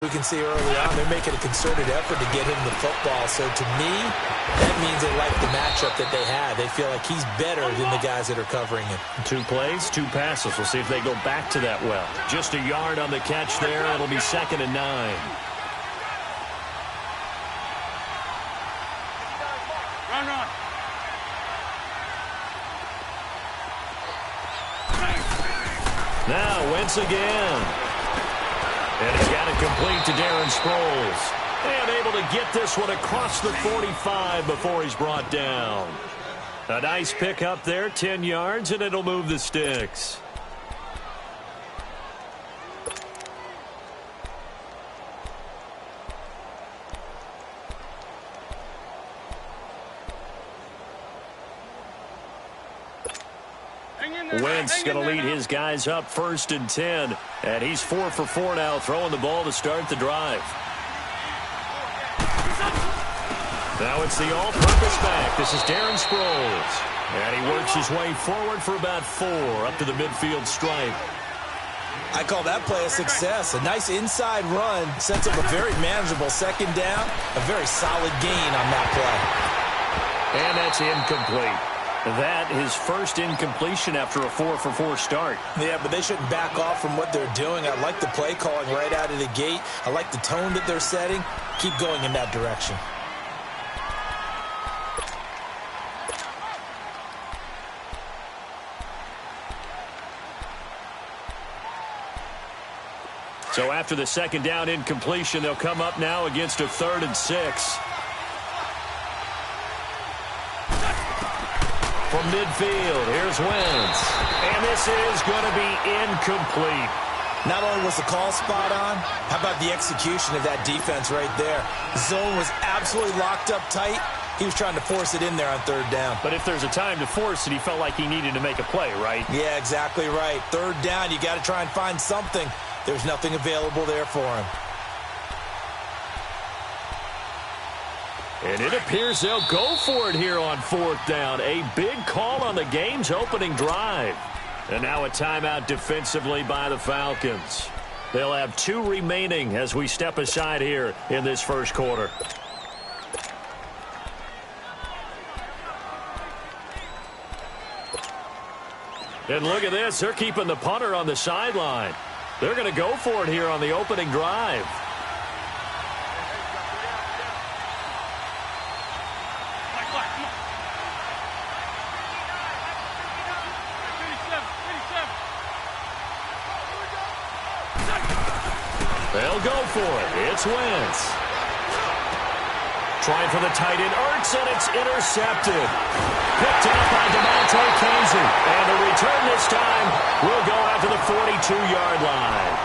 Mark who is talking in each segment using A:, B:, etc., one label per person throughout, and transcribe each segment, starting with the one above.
A: We can see early on they're making a concerted effort to get him the football. So to me, that means they like the matchup that they have. They feel like he's better than the guys that are covering him.
B: 2 plays, 2 passes. We'll see if they go back to that well. Just a yard on the catch there. It'll be 2nd and 9.
C: Run.
B: Now Wentz again. And he's got it complete to Darren Sproles. And able to get this one across the 45 before he's brought down. A nice pick up there, 10 yards, and it'll move the sticks. Wentz going to lead his guys up 1st and 10. And he's 4 for 4 now, throwing the ball to start the drive. Now it's the all-purpose back. This is Darren Sproles. And he works his way forward for about 4 up to the midfield stripe.
A: I call that play a success. A nice inside run sets up a very manageable 2nd down. A very solid gain on that play.
B: And that's incomplete. That his first incompletion after a 4 for 4 start.
A: Yeah, but they shouldn't back off from what they're doing. I like the play calling right out of the gate. I like the tone that they're setting. Keep going in that direction.
B: So after the 2nd down incompletion, they'll come up now against a 3rd and 6. From midfield, here's Wentz. And this is going to be incomplete.
A: Not only was the call spot on, how about the execution of that defense right there? The zone was absolutely locked up tight. He was trying to force it in there on 3rd down.
B: But if there's a time to force it, he felt like he needed to make a play, right?
A: Yeah, exactly right. 3rd down, you got to try and find something. There's nothing available there for him.
B: And it appears they'll go for it here on 4th down. A big call on the game's opening drive. And now a timeout defensively by the Falcons. They'll have 2 remaining as we step aside here in this 1st quarter. And look at this. They're keeping the punter on the sideline. They're going to go for it here on the opening drive. They'll go for it. It's Wentz. Trying for the tight end. Ertz, and it's intercepted. Picked up by DeMonte Casey. And the return this time will go out to the 42-yard line.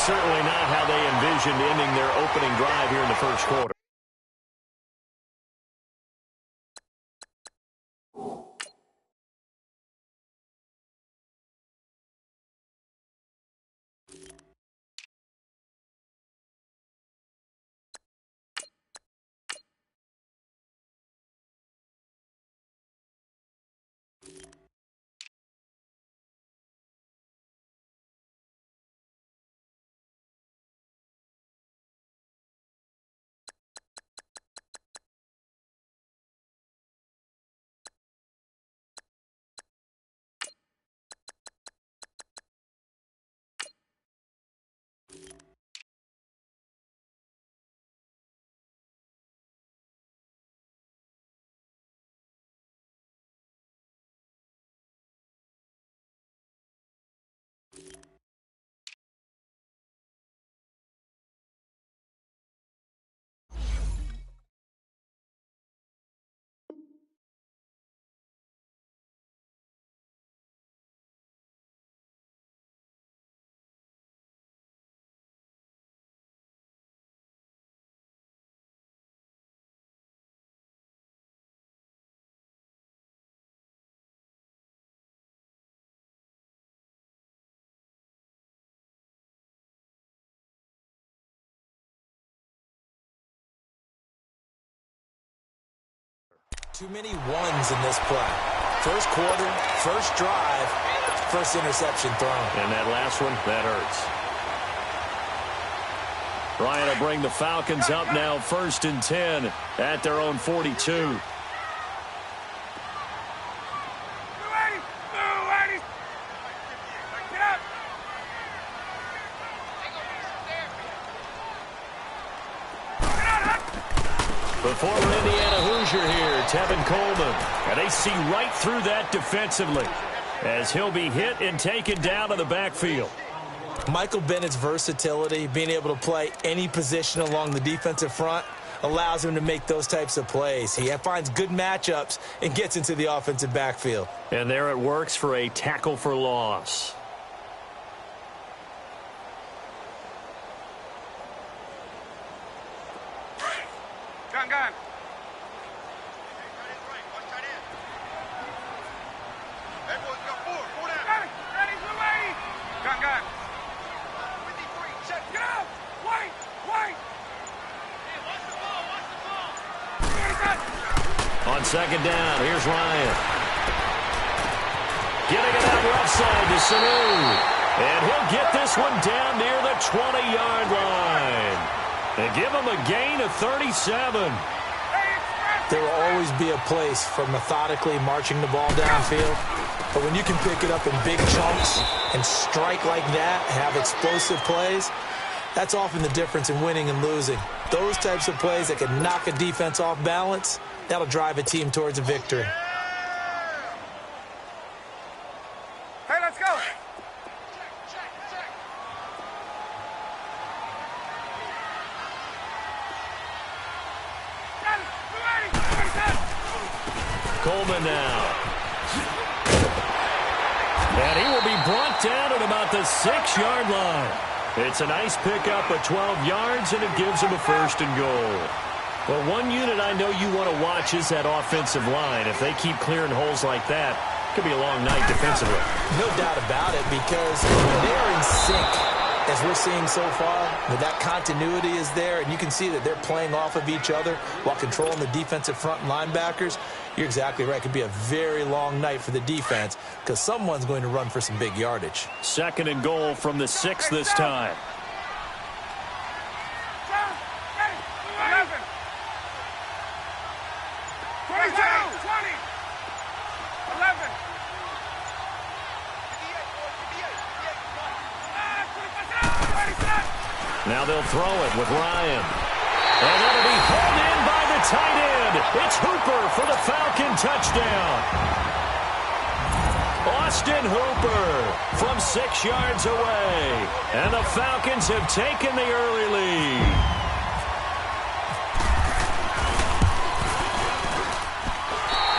B: Certainly not how they envisioned ending their opening drive here in the 1st quarter.
A: Too many ones in this play. 1st quarter, 1st drive, 1st interception thrown.
B: And that last one, that hurts. Ryan will bring the Falcons up now 1st and 10 at their own 42. The former Indiana Hoosier here, Tevin Coleman. And they see right through that defensively as he'll be hit and taken down to the backfield.
A: Michael Bennett's versatility, being able to play any position along the defensive front, allows him to make those types of plays. He finds good matchups and gets into the offensive backfield.
B: And there it works for a tackle for loss.
C: Gun. Gun. Get out! Wait!
B: On 2nd down, here's Ryan. Getting it out left side to Sanu. And he'll get this one down near the 20-yard line. They give him a gain of 37.
A: There will always be a place for methodically marching the ball downfield. But when you can pick it up in big chunks and strike like that, have explosive plays, that's often the difference in winning and losing. Those types of plays that can knock a defense off balance, that'll drive a team towards a victory.
C: Hey, let's go!
B: Coleman now. And he will be brought down at about the 6-yard line. It's a nice pickup of 12 yards, and it gives him a 1st and goal. Well, one unit I know you want to watch is that offensive line. If they keep clearing holes like that, it could be a long night defensively.
A: No doubt about it, because they are in sync, as we're seeing so far. That continuity is there, and you can see that they're playing off of each other while controlling the defensive front and linebackers. You're exactly right. It could be a very long night for the defense because someone's going to run for some big yardage.
B: 2nd and goal from the 6 this time.
C: 11. 22. 20. 11.
B: Now they'll throw it with Ryan. And that'll be held in by the tight end. It's Hooper for the Falcon touchdown. Austin Hooper from 6 yards away. And the Falcons have taken the early lead.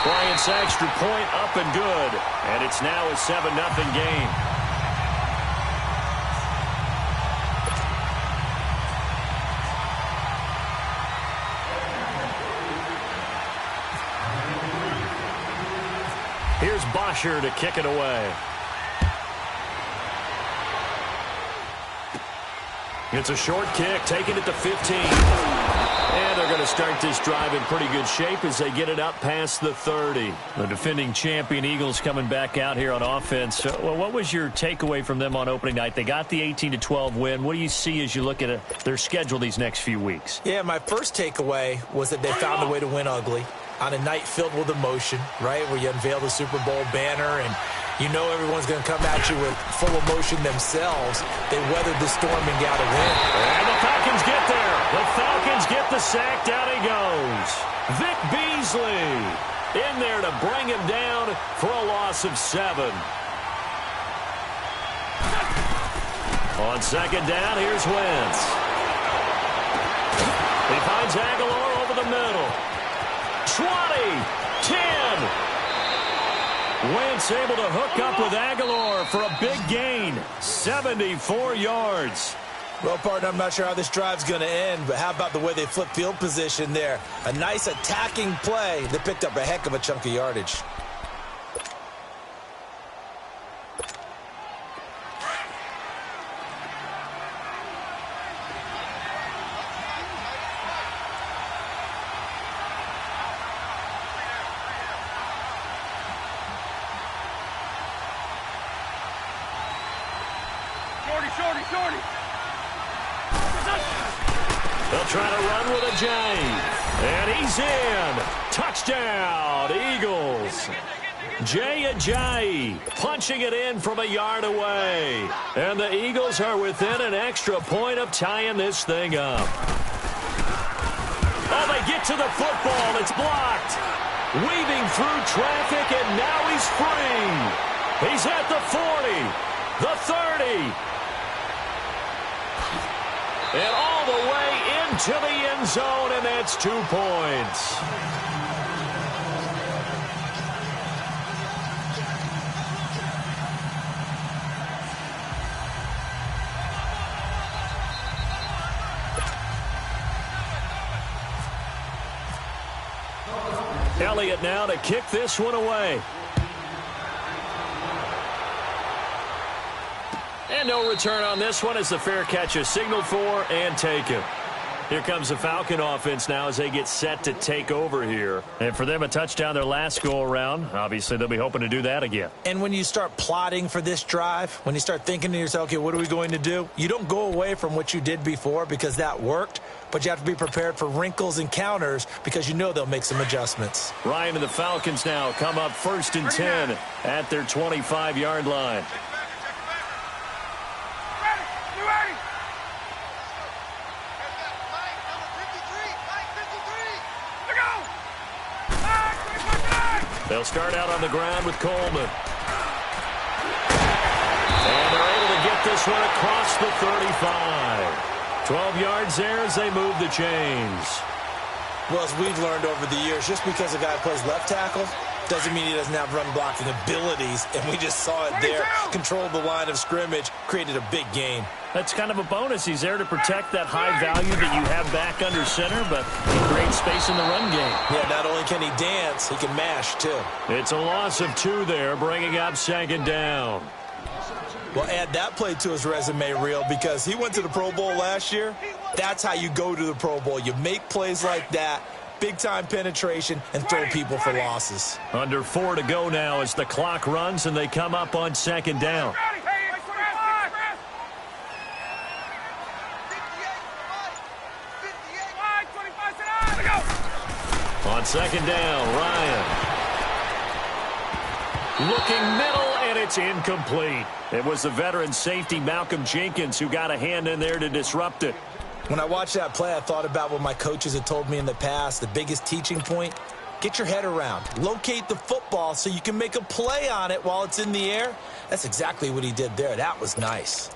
B: Bryant's extra point up and good. And it's now a 7-0 game. Here's Bosher to kick it away. It's a short kick, taking it to 15. And they're going to start this drive in pretty good shape as they get it up past the 30. The defending champion Eagles coming back out here on offense. Well, what was your takeaway from them on opening night? They got the 18-12 win. What do you see as you look at their schedule these next few weeks?
A: Yeah, my first takeaway was that they found a way to win ugly on a night filled with emotion, right, where you unveil the Super Bowl banner and you know everyone's going to come at you with full emotion themselves. They weathered the storm and got a win.
B: And the Falcons get there. The Falcons get the sack. Down he goes. Vic Beasley in there to bring him down for a loss of 7. On 2nd down, here's Wentz. He finds Aguilar over the middle. 20, 10. Wentz able to hook up with Aguilar for a big gain. 74 yards.
A: Well, partner, I'm not sure how this drive's going to end, but how about the way they flip field position there? A nice attacking play that picked up a heck of a chunk of yardage.
C: Shorty.
B: They'll try to run with a J. And he's in. Touchdown, Eagles. Jay Ajayi punching it in from a yard away. And the Eagles are within an extra point of tying this thing up. Oh, they get to the football. It's blocked. Weaving through traffic, and now he's free. He's at the 40, the 30. And all the way into the end zone, and that's 2 points. Elliott now to kick this one away. And no return on this one as the fair catch is signaled for and taken. Here comes the Falcon offense now as they get set to take over here. And for them, a touchdown their last go-around. Obviously, they'll be hoping to do that again.
A: And when you start plotting for this drive, when you start thinking to yourself, okay, what are we going to do? You don't go away from what you did before because that worked, but you have to be prepared for wrinkles and counters because you know they'll make some adjustments.
B: Ryan and the Falcons now come up 1st and 10 at their 25-yard line. They'll start out on the ground with Coleman. And they're able to get this one across the 35. 12 yards there as they move the chains.
A: Well, as we've learned over the years, just because a guy plays left tackle doesn't mean he doesn't have run blocking abilities, and we just saw it there. Controlled the line of scrimmage, created a big gain.
B: That's kind of a bonus. He's there to protect that high value that you have back under center, but he creates space in the run game.
A: Yeah, not only can he dance, he can mash, too.
B: It's a loss of 2 there, bringing up 2nd down.
A: Well, add that play to his resume reel because he went to the Pro Bowl last year. That's how you go to the Pro Bowl. You make plays like that, big-time penetration, and throw people for losses.
B: Under 4 to go now as the clock runs, and they come up on 2nd down. On 2nd down, Ryan. Looking middle, and it's incomplete. It was the veteran safety Malcolm Jenkins who got a hand in there to disrupt it.
A: When I watched that play, I thought about what my coaches had told me in the past. The biggest teaching point, get your head around. Locate the football so you can make a play on it while it's in the air. That's exactly what he did there. That was nice.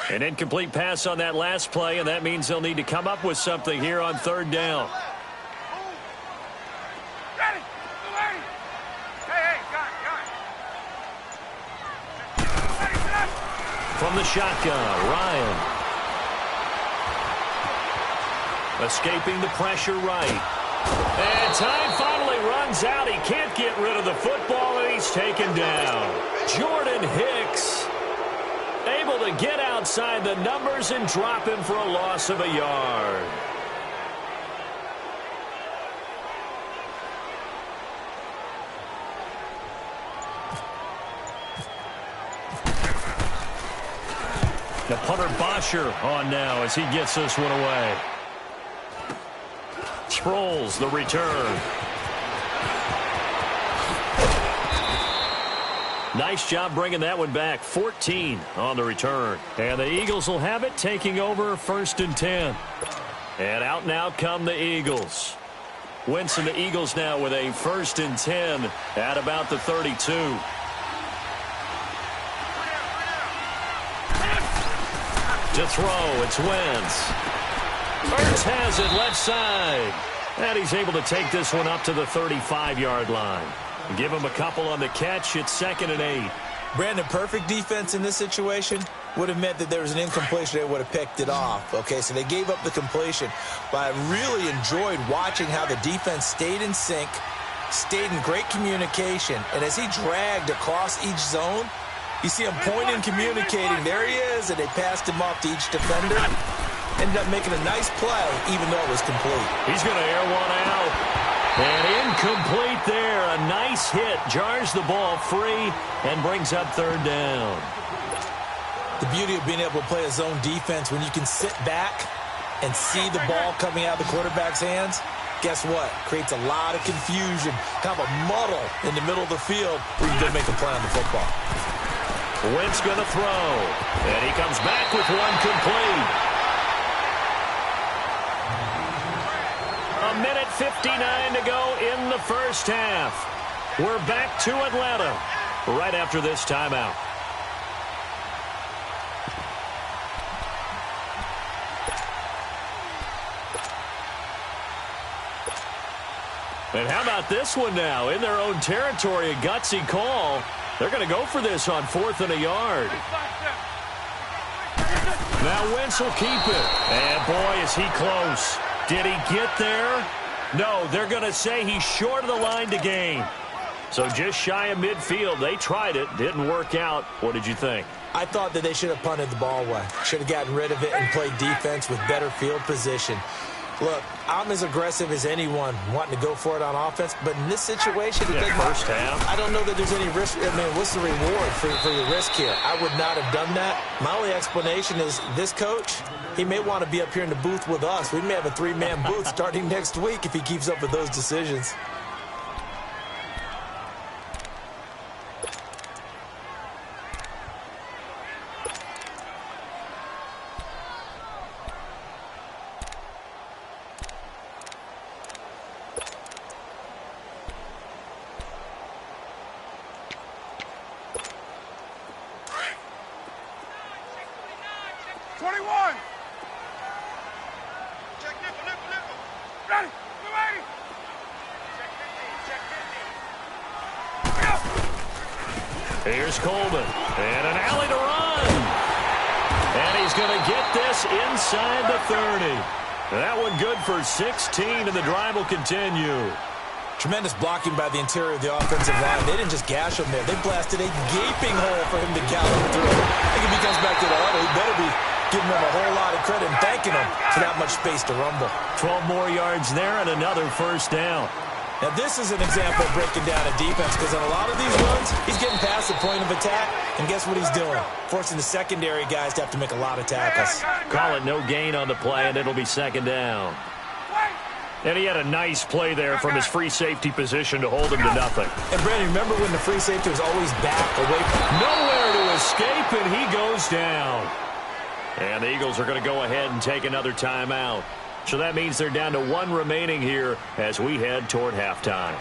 B: An incomplete pass on that last play, and that means they'll need to come up with something here on 3rd down. From the shotgun, Ryan. Escaping the pressure right. And time finally runs out. He can't get rid of the football, and he's taken down. Jordan Hicks able to get outside the numbers and drop him for a loss of a yard. The punter Bosher on now as he gets this one away. Sproles the return. Nice job bringing that one back. 14 on the return. And the Eagles will have it, taking over 1st and 10. And out now come the Eagles. Wentz and the Eagles now with a 1st and 10 at about the 32. To throw, it's Wentz. Ertz has it left side. And he's able to take this one up to the 35-yard line. Give him a couple on the catch. It's 2nd and 8.
A: Brandon, perfect defense in this situation would have meant that there was an incompletion. They would have picked it off. Okay, so they gave up the completion. But I really enjoyed watching how the defense stayed in sync, stayed in great communication. And as he dragged across each zone, you see him pointing, communicating. There he is, and they passed him off to each defender. Ended up making a nice play, even though it was complete.
B: He's going to air one out. And incomplete there. A nice hit. Jars the ball free and brings up third down.
A: The beauty of being able to play a zone defense when you can sit back and see the ball coming out of the quarterback's hands, guess what? Creates a lot of confusion, kind of a muddle in the middle of the field where you can make a play on the football.
B: Wentz going to throw. And he comes back with one complete. A minute 59 to go in the first half. We're back to Atlanta right after this timeout. And how about this one now? In their own territory, a gutsy call. They're going to go for this on 4th and a yard. Now Wentz will keep it. And boy, is he close. Did he get there? No, they're going to say he's short of the line to gain. So just shy of midfield. They tried it. Didn't work out. What did you think?
A: I thought that they should have punted the ball away. Should have gotten rid of it and played defense with better field position. Look, I'm as aggressive as anyone wanting to go for it on offense, but in this situation,
B: first half,
A: I don't know that there's any risk. I mean, what's the reward for your risk here? I would not have done that. My only explanation is this coach, he may want to be up here in the booth with us. We may have a 3-man booth starting next week if he keeps up with those decisions.
B: Here's Coleman. And an alley to run. And he's going to get this inside the 30. That one good for 16, and the drive will continue.
A: Tremendous blocking by the interior of the offensive line. They didn't just gash him there. They blasted a gaping hole for him to gallop through. I think if he comes back to the huddle, he better be giving them a whole lot of credit and thanking them for that much space to rumble.
B: 12 more yards there and another first down.
A: Now, this is an example of breaking down a defense because on a lot of these runs, he's getting past the point of attack, and guess what he's doing? Forcing the secondary guys to have to make a lot of tackles.
B: Call it no gain on the play, and it'll be second down. And he had a nice play there from his free safety position to hold him to nothing.
A: And, Brandon, remember when the free safety was always back away from
B: nowhere to escape, and he goes down. And the Eagles are going to go ahead and take another timeout. So that means they're down to one remaining here as we head toward halftime.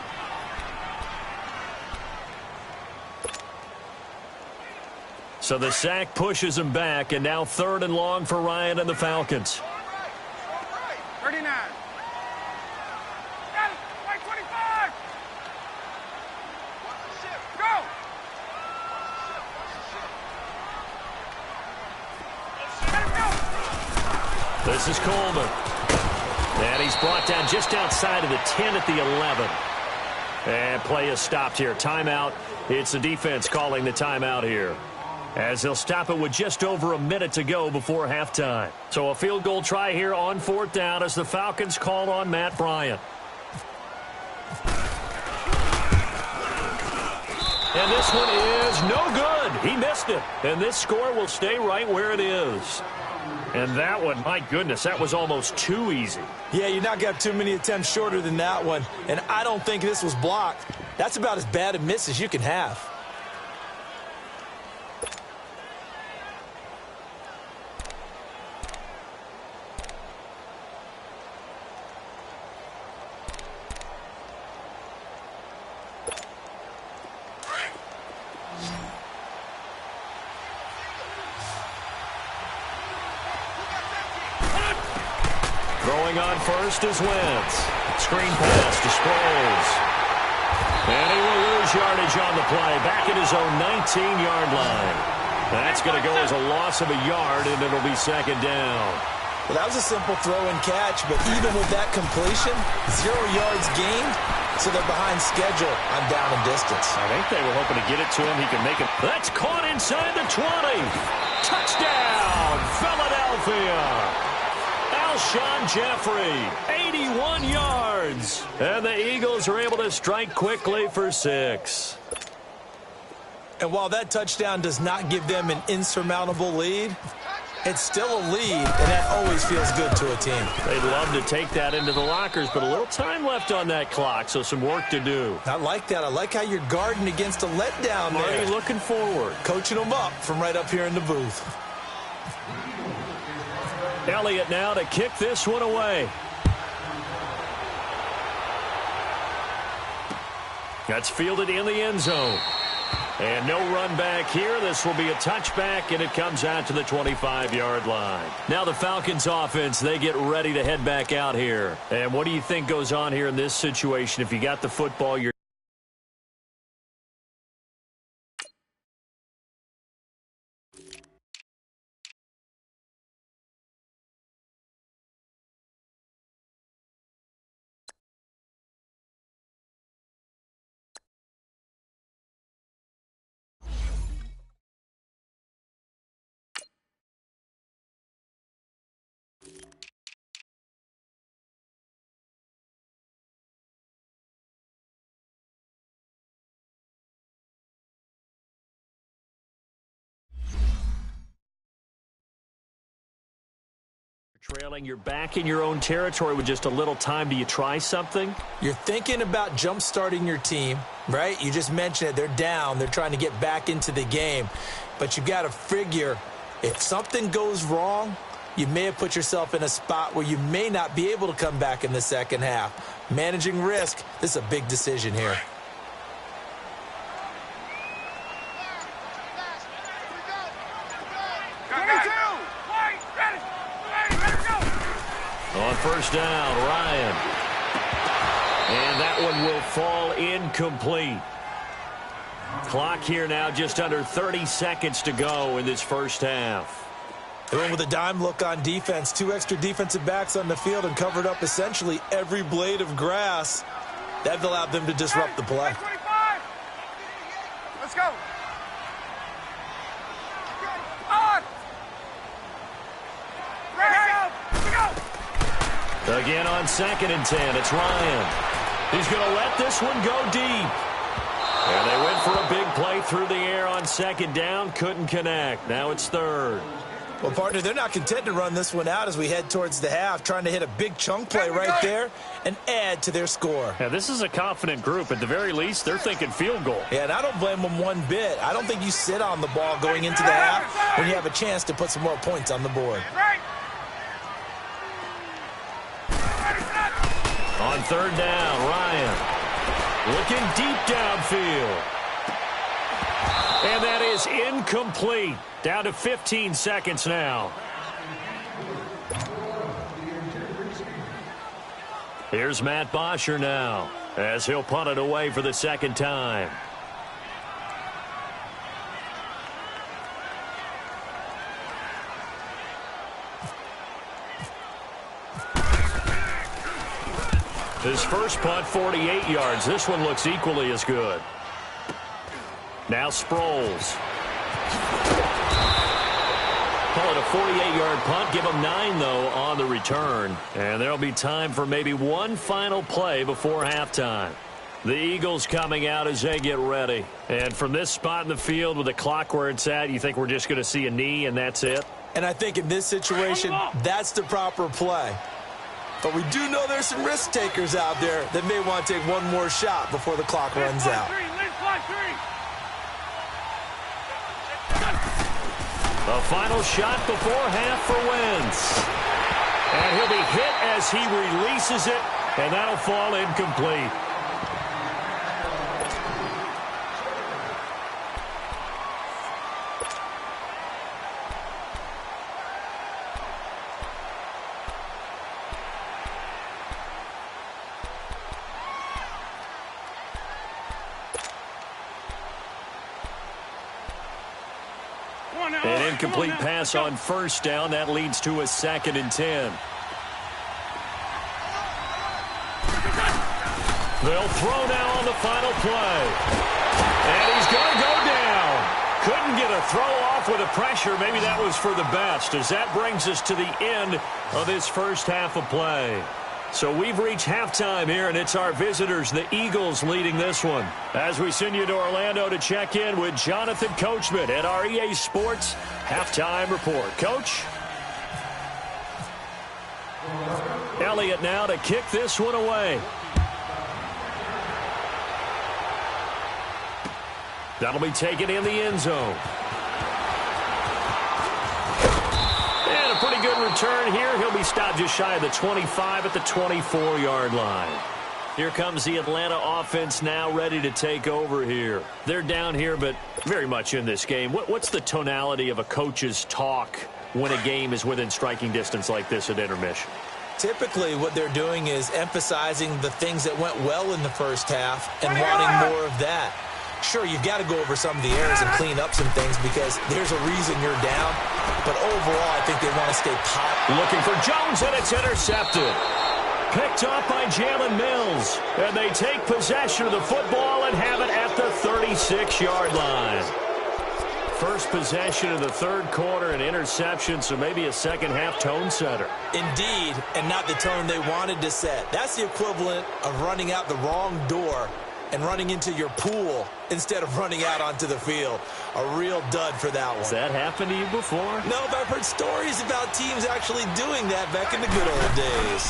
B: So the sack pushes him back, and now 3rd and long for Ryan and the Falcons.
C: 39. Got it. Right 25. Go.
B: This is Coleman. And he's brought down just outside of the 10 at the 11. And play is stopped here. Timeout. It's the defense calling the timeout here, as they'll stop it with just over a minute to go before halftime. So a field goal try here on 4th down as the Falcons call on Matt Bryant. And this one is no good. He missed it. And this score will stay right where it is. And that one, my goodness, that was almost too easy.
A: Yeah, you're not got too many attempts shorter than that one. And I don't think this was blocked. That's about as bad a miss as you can have.
B: Throwing on first is Wentz. Screen pass to Sproles. And he will lose yardage on the play. Back at his own 19-yard line. That's going to go as a loss of a yard, and it'll be second down.
A: Well, that was a simple throw and catch, but even with that completion, 0 yards gained, so they're behind schedule on down and distance.
B: I think they were hoping to get it to him. He can make it. That's caught inside the 20. Touchdown, Philadelphia. Alshon Jeffrey, 81 yards. And the Eagles are able to strike quickly for 6.
A: And while that touchdown does not give them an insurmountable lead, it's still a lead, and that always feels good to a team.
B: They'd love to take that into the lockers, but a little time left on that clock, so some work to do.
A: I like that. I like how you're guarding against a letdown there.
B: Already looking forward.
A: Coaching them up from right up here in the booth.
B: Elliott now to kick this one away. That's fielded in the end zone. And no run back here. This will be a touchback, and it comes out to the 25-yard line. Now the Falcons offense, they get ready to head back out here. And what do you think goes on here in this situation? If you got the football, you're trailing, you're back in your own territory with just a little time. Do you try something?
A: You're thinking about jump-starting your team, right? You just mentioned it. They're down. They're trying to get back into the game. But you've got to figure if something goes wrong, you may have put yourself in a spot where you may not be able to come back in the second half. Managing risk, this is a big decision here.
B: On first down, Ryan. And that one will fall incomplete. Clock here now, just under 30 seconds to go in this first half.
A: They went with a dime look on defense. 2 extra defensive backs on the field and covered up essentially every blade of grass. That allowed them to disrupt the play.
C: 25. Let's go. On.
B: Again on 2nd and 10, it's Ryan. He's going to let this one go deep. And they went for a big play through the air on 2nd down, couldn't connect. Now it's 3rd.
A: Well, partner, they're not content to run this one out as we head towards the half, trying to hit a big chunk play right there and add to their score.
D: Yeah, this is a confident group. At the very least, they're thinking field goal.
A: Yeah, and I don't blame them one bit. I don't think you sit on the ball going into the half when you have a chance to put some more points on the board.
B: On 3rd down, Ryan looking deep downfield. And that is incomplete. Down to 15 seconds now. Here's Matt Bosher now as he'll punt it away for the 2nd time. His first punt, 48 yards. This one looks equally as good. Now Sproles. Call it a 48-yard punt. Give him 9, though, on the return. And there'll be time for maybe one final play before halftime. The Eagles coming out as they get ready. And from this spot in the field with the clock where it's at, you think we're just going to see a knee and that's it?
A: And I think in this situation, that's the proper play. But we do know there's some risk takers out there that may want to take one more shot before the clock runs out.
B: A final shot before half for Wentz. And he'll be hit as he releases it, and that'll fall incomplete. An incomplete pass on first down. That leads to a 2nd and 10. They'll throw now on the final play. And he's going to go down. Couldn't get a throw off with the pressure. Maybe that was for the best, as that brings us to the end of this first half of play. So we've reached halftime here, and it's our visitors, the Eagles, leading this one. As we send you to Orlando to check in with Jonathan Coachman at our EA Sports Halftime Report. Coach? Elliott now to kick this one away. That'll be taken in the end zone. And a pretty good return here. He'll be stopped just shy of the 25 at the 24-yard line. Here comes the Atlanta offense now ready to take over here. They're down here, but very much in this game. What's the tonality of a coach's talk when a game is within striking distance like this at intermission?
A: Typically, what they're doing is emphasizing the things that went well in the first half and wanting more of that. Sure, you've got to go over some of the errors and clean up some things because there's a reason you're down. But overall, I think they want to stay positive.
B: Looking for Jones, and it's intercepted. Picked up by Jalen Mills. And they take possession of the football and have it at the 36-yard line. First possession of the third quarter, an interception, so maybe a second-half tone setter.
A: Indeed, and not the tone they wanted to set. That's the equivalent of running out the wrong door and running into your pool instead of running out onto the field. A real dud for that one.
B: Has that happened to you before?
A: No, but I've heard stories about teams actually doing that back in the good old days.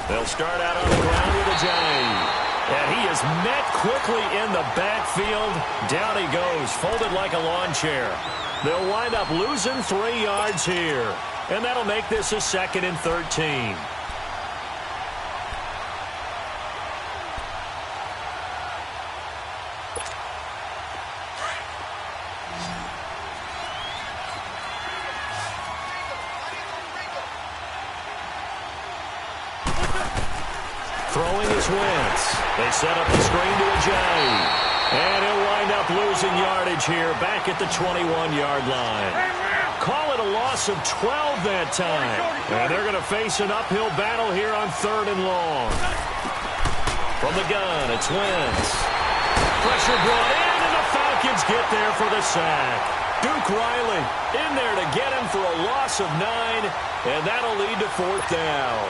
B: They'll start out on the ground with a dive. And he is met quickly in the backfield. Down he goes, folded like a lawn chair. They'll wind up losing 3 yards here. And that'll make this a 2nd and 13. Throwing is Wentz. They set up the screen to Ajayi. And he'll wind up losing yardage here back at the 21-yard line. Call it a loss of 12 that time. And they're going to face an uphill battle here on 3rd and long. From the gun, it's Wentz. Pressure brought in, and the Falcons get there for the sack. Duke Riley in there to get him for a loss of 9, and that'll lead to 4th down.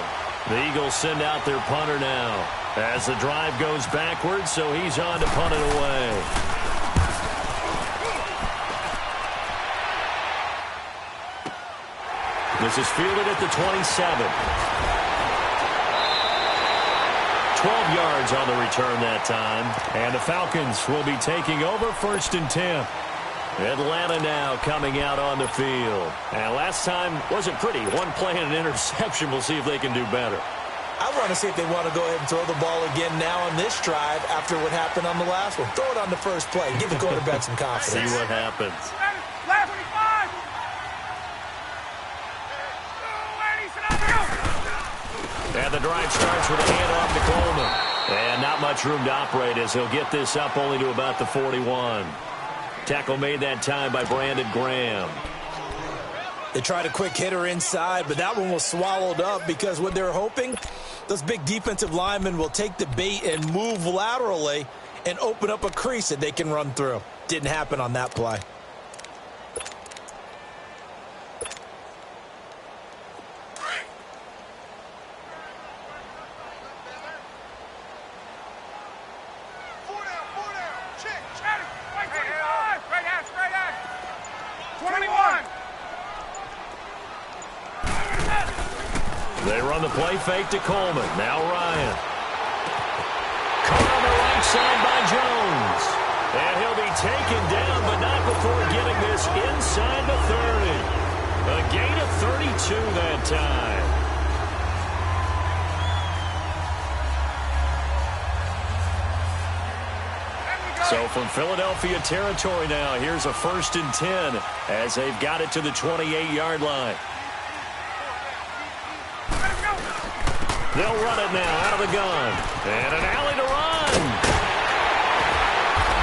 B: The Eagles send out their punter now as the drive goes backwards, so he's on to punt it away. This is fielded at the 27. 12 yards on the return that time, and the Falcons will be taking over 1st and 10. Atlanta now coming out on the field. And last time wasn't pretty. One play and an interception. We'll see if they can do better.
A: I want to see if they want to go ahead and throw the ball again now on this drive after what happened on the last one. Throw it on the first play. Give the quarterback some confidence.
B: See what happens.
C: Left 25.
B: And the drive starts with a handoff to Coleman. And not much room to operate as he'll get this up only to about the 41. Tackle made that time by Brandon Graham.
A: They tried a quick hitter inside, but that one was swallowed up because what they're hoping, those big defensive linemen will take the bait and move laterally and open up a crease that they can run through. Didn't happen on that play.
B: They run the play fake to Coleman. Now Ryan. Caught on the right side by Jones. And he'll be taken down, but not before getting this inside the 30. A gain of 32 that time. So from Philadelphia territory now, here's a 1st and 10 as they've got it to the 28-yard line. They'll run it now out of the gun. And an alley to run.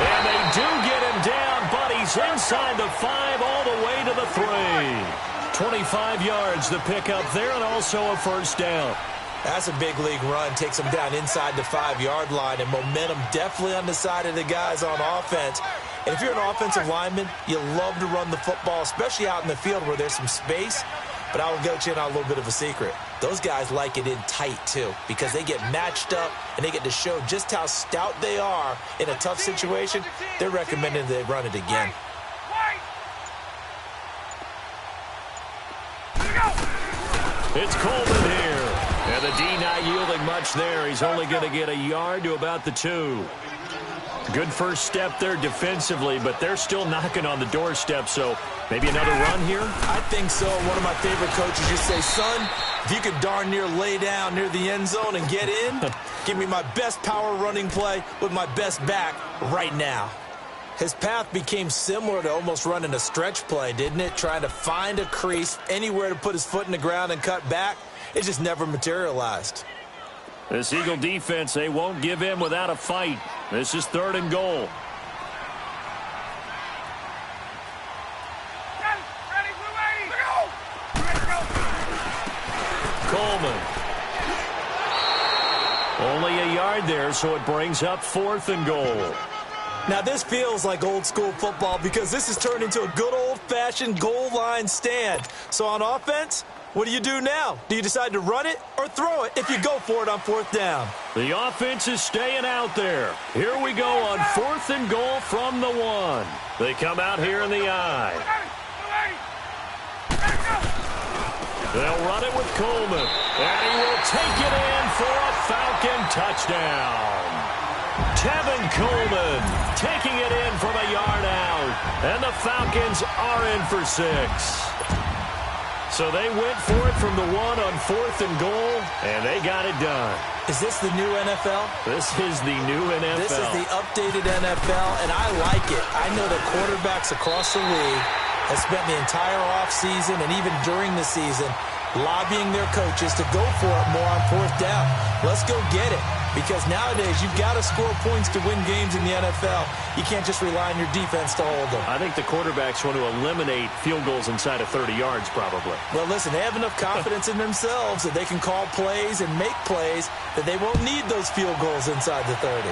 B: And they do get him down, but he's inside the 5 all the way to the 3. 25 yards the pickup there, and also a 1st down.
A: That's a big league run. Takes them down inside the 5-yard line, and momentum definitely on the side of the guys on offense. And if you're an offensive lineman, you love to run the football, especially out in the field where there's some space. But I will get you in on a little bit of a secret. Those guys like it in tight, too, because they get matched up and they get to show just how stout they are in a tough situation. They're recommending they run it again.
B: It's Coleman here. And the D not yielding much there. He's only going to get a yard to about the 2. Good first step there defensively, but they're still knocking on the doorstep, so maybe another run here?
A: I think so. One of my favorite coaches used to say, son, if you could darn near lay down near the end zone and get in, give me my best power running play with my best back right now. His path became similar to almost running a stretch play, didn't it? Trying to find a crease, anywhere to put his foot in the ground and cut back. It just never materialized.
B: This Eagle defense, they won't give in without a fight. This is 3rd and goal. Coleman. Only a yard there, so it brings up 4th and goal.
A: Now, this feels like old-school football because this has turned into a good old-fashioned goal line stand. So on offense, what do you do now? Do you decide to run it or throw it if you go for it on 4th down?
B: The offense is staying out there. Here we go on 4th and goal from the 1. They come out here in the I. They'll run it with Coleman. And he will take it in for a Falcon touchdown. Tevin Coleman taking it in from a yard out. And the Falcons are in for 6. So they went for it from the 1 on 4th and goal, and they got it done.
A: Is this the new NFL?
B: This is the new NFL.
A: This is the updated NFL, and I like it. I know that quarterbacks across the league have spent the entire offseason and even during the season lobbying their coaches to go for it more on 4th down. Let's go get it. Because nowadays, you've got to score points to win games in the NFL. You can't just rely on your defense to hold them.
B: I think the quarterbacks want to eliminate field goals inside of 30 yards, probably.
A: Well, listen, they have enough confidence in themselves that they can call plays and make plays that they won't need those field goals inside the 30.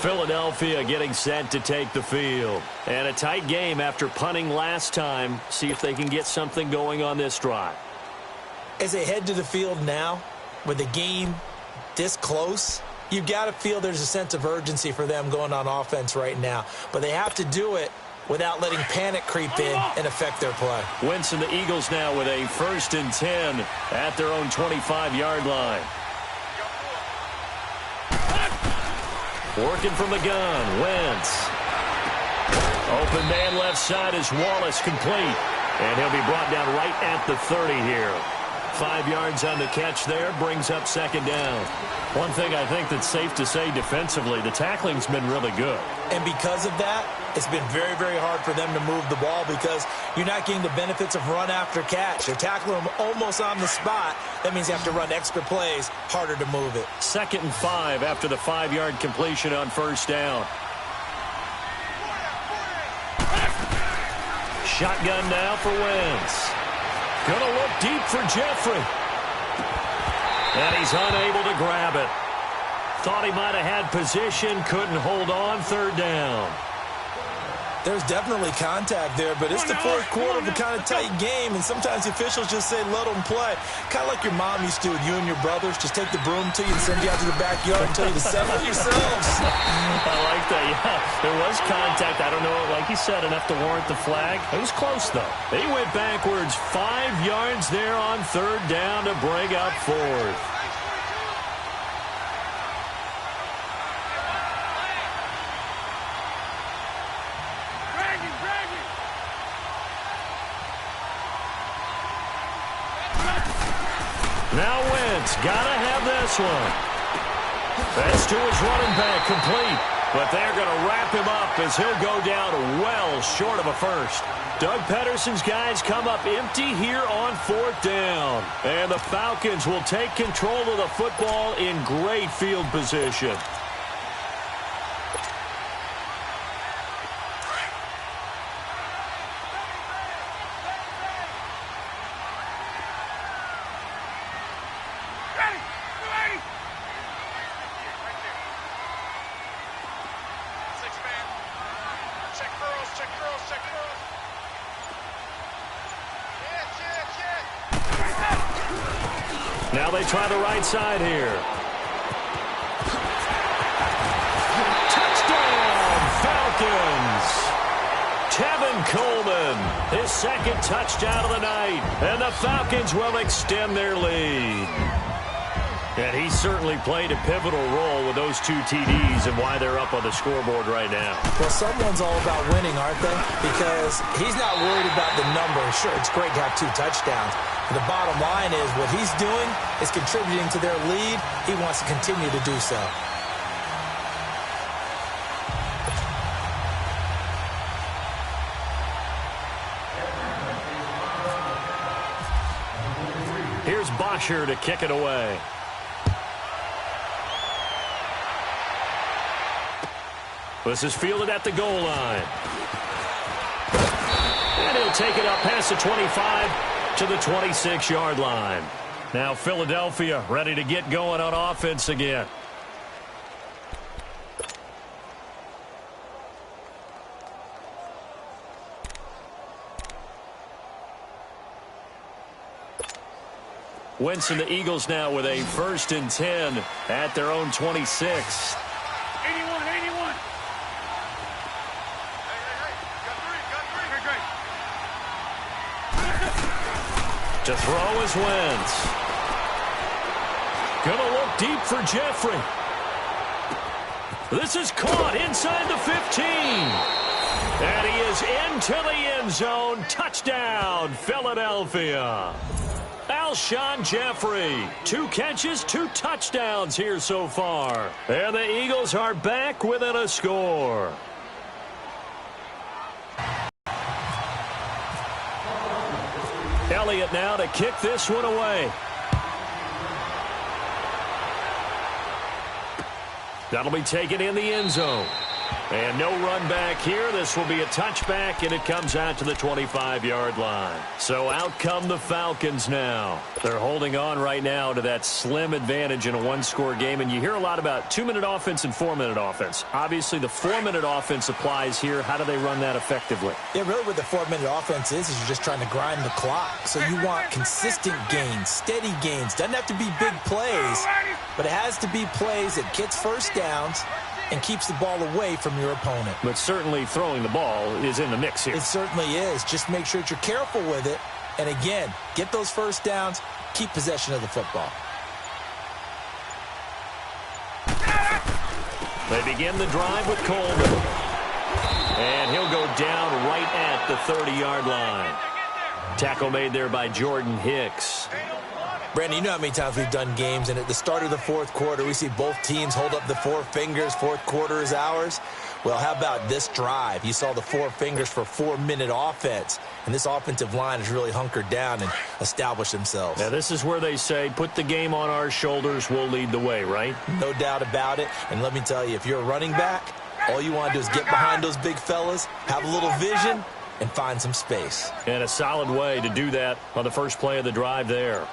B: Philadelphia getting set to take the field. And a tight game after punting last time. See if they can get something going on this drive.
A: As they head to the field now, with the game this close, you've got to feel there's a sense of urgency for them going on offense right now. But they have to do it without letting panic creep in and affect their play.
B: Wentz and the Eagles now with a 1st and 10 at their own 25-yard line. Working from the gun, Wentz. Open man left side is Wallace, complete. And he'll be brought down right at the 30 here. 5 yards on the catch there, brings up 2nd down. One thing I think that's safe to say defensively, the tackling's been really good.
A: And because of that, it's been very, very hard for them to move the ball because you're not getting the benefits of run after catch. You're tackling them almost on the spot. That means you have to run extra plays, harder to move it.
B: 2nd and 5 after the 5-yard completion on 1st down. Shotgun now for Wentz. Gonna look deep for Jeffrey. And he's unable to grab it. Thought he might have had position, couldn't hold on, 3rd down.
A: There's definitely contact there, but it's the 4th quarter of a kind of tight game, and sometimes the officials just say, let them play. Kind of like your mom used to with you and your brothers. Just take the broom to you and send you out to the backyard and tell you to settle it yourselves.
B: I like that, yeah. There was contact. I don't know, like you said, enough to warrant the flag. It was close, though. They went backwards 5 yards there on 3rd down to bring up 4th. Now Wentz, gotta have this one. That's to his running back, complete. But they're going to wrap him up as he'll go down well short of a 1st. Doug Pedersen's guys come up empty here on 4th down. And the Falcons will take control of the football in great field position.
C: Check girls, check girls, check girls.
B: Now they try the right side here. Touchdown, Falcons! Tevin Coleman, his second touchdown of the night. And the Falcons will extend their lead. And he certainly played a pivotal role with those two TDs and why they're up on the scoreboard right now.
A: Well, someone's all about winning, aren't they? Because he's not worried about the number. Sure, it's great to have 2 touchdowns. But the bottom line is what he's doing is contributing to their lead. He wants to continue to do so.
B: Here's Bosher to kick it away. This is fielded at the goal line. And he'll take it up past the 25 to the 26-yard line. Now Philadelphia ready to get going on offense again. Wentz and the Eagles now with a 1st and 10 at their own 26.
C: 81, 81.
B: To throw is Wentz. Gonna look deep for Jeffrey. This is caught inside the 15. And he is into the end zone. Touchdown, Philadelphia. Alshon Jeffrey, 2 catches, 2 touchdowns here so far. And the Eagles are back within a score. Elliott now to kick this one away. That'll be taken in the end zone. And no run back here. This will be a touchback, and it comes out to the 25-yard line. So out come the Falcons now. They're holding on right now to that slim advantage in a 1-score game. And you hear a lot about 2-minute offense and 4-minute offense. Obviously, the 4-minute offense applies here. How do they run that effectively?
A: Yeah, really what the 4-minute offense is you're just trying to grind the clock. So you want consistent gains, steady gains. Doesn't have to be big plays, but it has to be plays that gets first downs and keeps the ball away from your opponent.
B: But certainly throwing the ball is in the mix here.
A: It certainly is. Just make sure that you're careful with it. And again, get those first downs, keep possession of the football.
B: They begin the drive with Coleman. And he'll go down right at the 30-yard line. Tackle made there by Jordan Hicks.
A: Brandon, you know how many times we've done games, and at the start of the 4th quarter, we see both teams hold up the 4 fingers, 4th quarter is ours. Well, how about this drive? You saw the 4 fingers for 4-minute offense, and this offensive line has really hunkered down and established themselves.
B: Now, this is where they say, put the game on our shoulders, we'll lead the way, right?
A: No doubt about it, and let me tell you, if you're a running back, all you want to do is get behind those big fellas, have a little vision, and find some space.
B: And a solid way to do that on the first play of the drive there.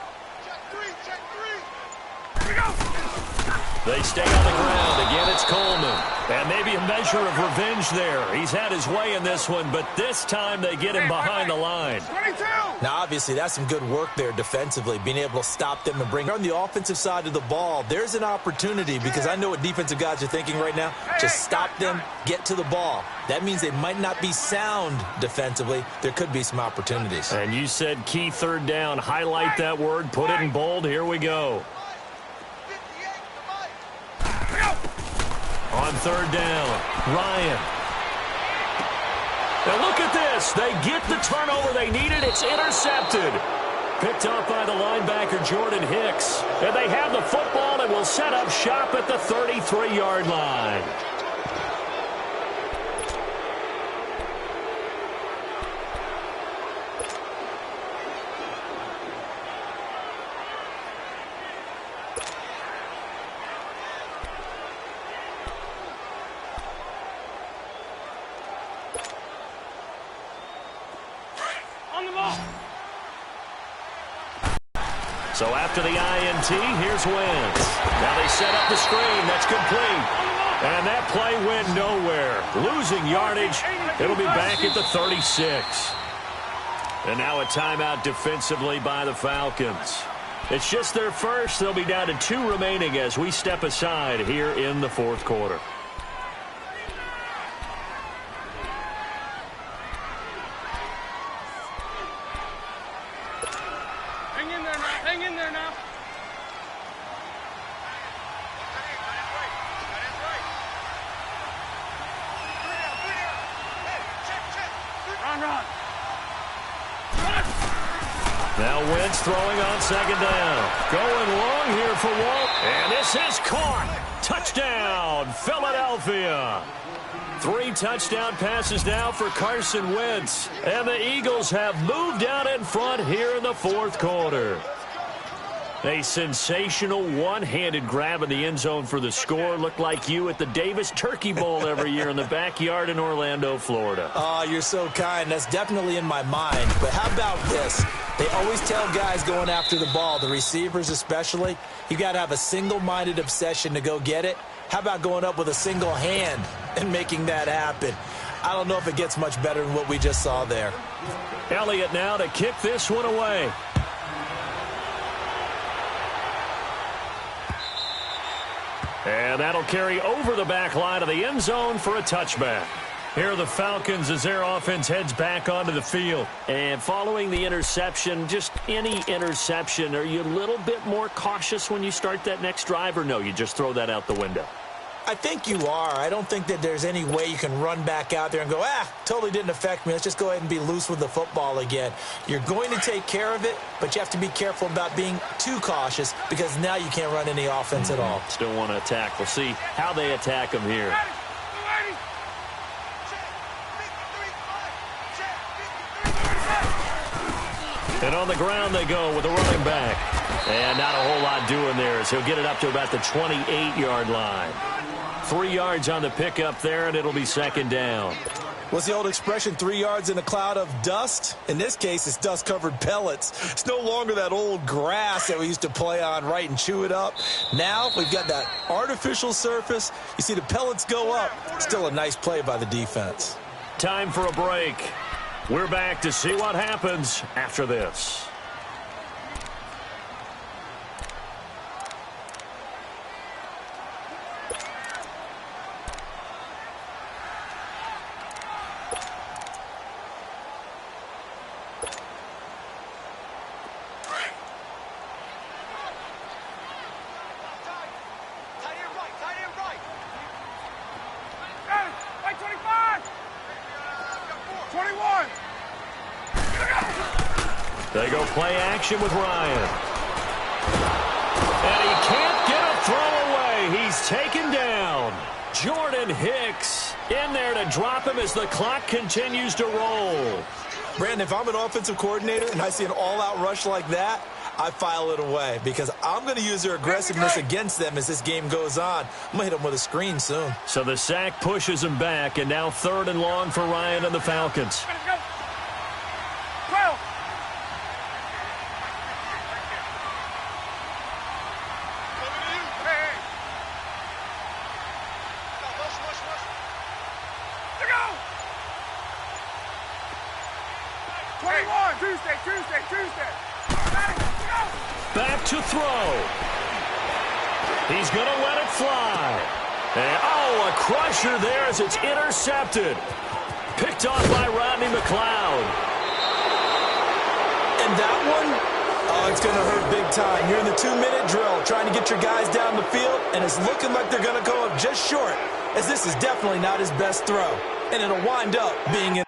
B: They stay on the ground. Again, it's Coleman. And maybe a measure of revenge there. He's had his way in this one, but this time they get him behind the line.
C: 22.
A: Now, obviously, that's some good work there defensively, being able to stop them and bring on the offensive side of the ball. There's an opportunity because I know what defensive guys are thinking right now. Just stop them, get to the ball. That means they might not be sound defensively. There could be some opportunities.
B: And you said key 3rd down. Highlight that word. Put it in bold. Here we go. On 3rd down, Ryan. Now look at this. They get the turnover they needed. It's intercepted. Picked up by the linebacker, Jordan Hicks. And they have the football and will set up shop at the 33-yard line. So after the INT, here's Wentz. Now they set up the screen. That's complete. And that play went nowhere. Losing yardage. It'll be back at the 36. And now a timeout defensively by the Falcons. It's just their first. They'll be down to 2 remaining as we step aside here in the fourth quarter.
C: Hang in there now. Hang in there now. Run.
B: Now Wentz throwing on second down. Going long here for Walt. And this is caught. Touchdown, Philadelphia. 3 touchdown passes now for Carson Wentz. And the Eagles have moved out in front here in the fourth quarter. A sensational one-handed grab in the end zone for the score. Looked like you at the Davis Turkey Bowl every year in the backyard in Orlando, Florida.
A: Oh, you're so kind. That's definitely in my mind. But how about this? They always tell guys going after the ball, the receivers especially, you got to have a single-minded obsession to go get it. How about going up with a single hand and making that happen? I don't know if it gets much better than what we just saw there.
B: Elliott now to kick this one away. And that'll carry over the back line of the end zone for a touchback. Here are the Falcons as their offense heads back onto the field. And following the interception, just any interception, are you a little bit more cautious when you start that next drive, or no, you just throw that out the window?
A: I think you are. I don't think that there's any way you can run back out there and go, totally didn't affect me. Let's just go ahead and be loose with the football again. You're going to take care of it, but you have to be careful about being too cautious because now you can't run any offense at all.
B: Still want to attack. We'll see how they attack them here. And on the ground they go with a running back. And not a whole lot doing there as he'll get it up to about the 28-yard line. 3 yards on the pickup there, and it'll be second down.
A: What's the old expression, 3 yards in a cloud of dust? In this case, it's dust-covered pellets. It's no longer that old grass that we used to play on, right, and chew it up. Now we've got that artificial surface. You see the pellets go up. Still a nice play by the defense.
B: Time for a break. We're back to see what happens after this. They go play action with Ryan. And he can't get a throw away. He's taken down. Jordan Hicks in there to drop him as the clock continues to roll.
A: Brandon, if I'm an offensive coordinator and I see an all-out rush like that, I file it away because I'm going to use their aggressiveness against them as this game goes on. I'm going to hit them with a screen soon.
B: So the sack pushes him back, and now 3rd and long for Ryan and the Falcons.
C: Tuesday.
B: Back to throw. He's going to let it fly. And, a crusher there as it's intercepted. Picked off by Rodney McLeod.
A: And that one, it's going to hurt big time. You're in the 2-minute drill trying to get your guys down the field, and it's looking like they're going to go up just short, as this is definitely not his best throw. And it'll wind up being